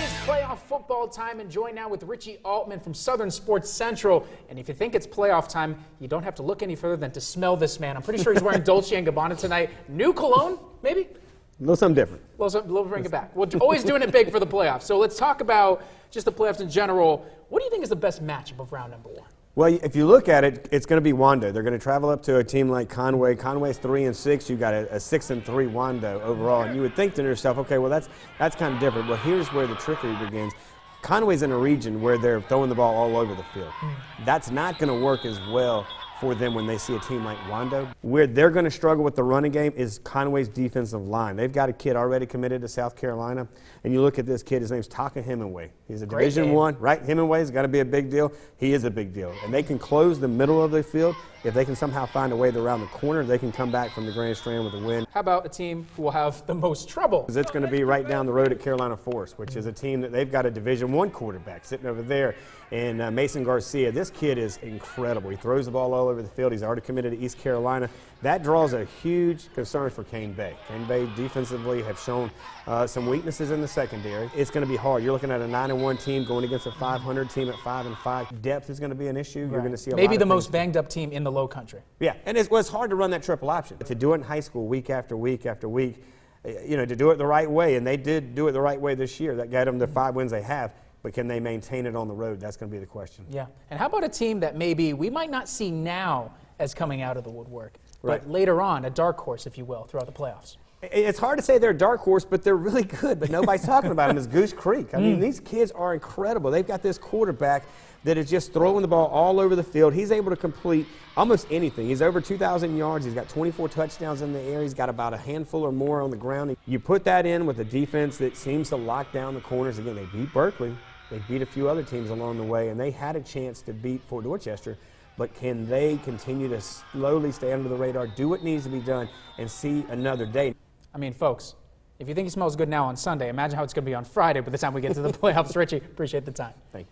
is playoff football time, and join now with Richie Altman from Southern Sports Central. And if you think it's playoff time, you don't have to look any further than to smell this man. I'm pretty sure he's wearing Dolce & Gabbana tonight. New cologne, maybe? A little something different. A little bring it back. We're always doing it big for the playoffs. So let's talk about just the playoffs in general. What do you think is the best matchup of round number one? Well, if you look at it, it's going to be Wando. They're going to travel up to a team like Conway. Conway's 3-6. You've got a 6-3 Wando overall. And you would think to yourself, okay, well, that's kind of different. Well, here's where the trickery begins. Conway's in a region where they're throwing the ball all over the field. That's not going to work as well for them when they see a team like Wando. Where they're going to struggle with the running game is Conway's defensive line. They've got a kid already committed to South Carolina, and you look at this kid, his name's Taka Hemingway. He's a Division I, right? Hemingway's got to be a big deal. He is a big deal. And they can close the middle of the field. If they can somehow find a way around the corner, they can come back from the Grand Strand with a win. How about a team who will have the most trouble? It's going to be right down the road at Carolina Forest, which is a team that they've got a Division I quarterback sitting over there, and Mason Garcia. This kid is incredible. He throws the ball all over the field. He's already committed to East Carolina. That draws a huge concern for Cane Bay. Cane Bay defensively have shown some weaknesses in the secondary. It's going to be hard. You're looking at a 9-1 team going against a 500 team at 5-5. Depth is going to be an issue. You're going to see a maybe lot the of most banged up team in the Low Country. Yeah, and it's hard to run that triple option. To do it in high school week after week after week, you know, to do it the right way, and they did do it the right way this year. That got them the 5 wins they have. But can they maintain it on the road? That's going to be the question. Yeah. And how about a team that maybe we might not see now as coming out of the woodwork, but later on, a dark horse, if you will, throughout the playoffs? It's hard to say they're a dark horse, but they're really good. But nobody's talking about them as Goose Creek. I mean, these kids are incredible. They've got this quarterback that is just throwing the ball all over the field. He's able to complete almost anything. He's over 2,000 yards. He's got 24 touchdowns in the air. He's got about a handful or more on the ground. You put that in with a defense that seems to lock down the corners. Again, they beat Berkeley. They beat a few other teams along the way, and they had a chance to beat Fort Dorchester. But can they continue to slowly stay under the radar, do what needs to be done, and see another day? I mean, folks, if you think he smells good now on Sunday, imagine how it's going to be on Friday by the time we get to the playoffs. Richie, appreciate the time. Thank you.